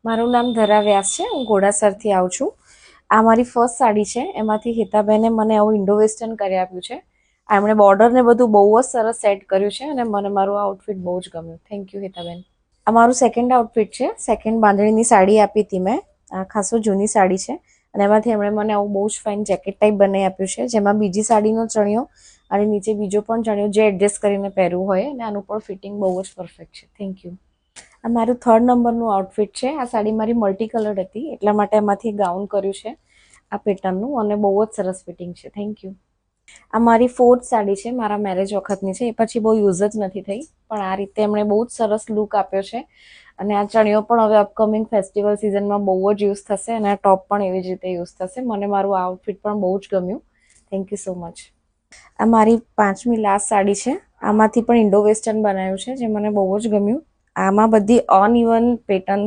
મારું નામ ધરા વ્યાસ છે. હું ઘોડાસરથી આવું છું. આ મારી ફર્સ્ટ સાડી છે. એમાંથી હેતાબેને મને આવું ઇન્ડો વેસ્ટર્ન કરી આપ્યું છે. એમણે બોર્ડર ને બધું બહુ જ સરસ સેટ કર્યું છે અને મને મારું આઉટફિટ બહુ જ ગમ્યું. થેન્ક યુ હેતાબેન. આ મારું સેકન્ડ આઉટફિટ છે. સેકન્ડ બાંધણીની સાડી આપી હતી મેં. આ ખાસો જૂની સાડી છે અને એમાંથી એમણે મને આવું બહુ જ ફાઇન જેકેટ ટાઈપ બનાવી આપ્યું છે, જેમાં બીજી સાડીનો ચણિયો અને નીચે બીજો પણ ચણિયો જે એડજસ્ટ કરીને પહેરવું હોય, અને આનું પણ ફિટિંગ બહુ જ પરફેક્ટ છે. Thank you. આ મારું 3rd નંબરનું આઉટફિટ છે. આ સાડી મારી મલ્ટી કલર્ડ હતી, એટલા માટે એમાંથી ગાઉન કર્યું છે આ પેટર્નનું, અને બહુ જ સરસ ફિટિંગ છે. Thank you. આ મારી 4th સાડી છે. મારા મેરેજ વખતની છે. એ પછી બહુ યુઝ જ નથી થઈ, પણ આ રીતે એમણે બહુ જ સરસ લુક આપ્યો છે. અને આ ચણિયો પણ હવે અપકમિંગ ફેસ્ટિવલ સિઝનમાં બહુ જ યુઝ થશે, અને આ ટોપ પણ એવી જ રીતે યુઝ થશે. મને મારું આઉટફિટ પણ બહુ જ ગમ્યું. Thank you so much. આ મારી 5મી લાસ્ટ સાડી છે. આમાંથી પણ ઇન્ડો વેસ્ટર્ન બનાવ્યું છે, જે મને બહુ જ ગમ્યું. આમાં બધી અનઇવન પેટર્ન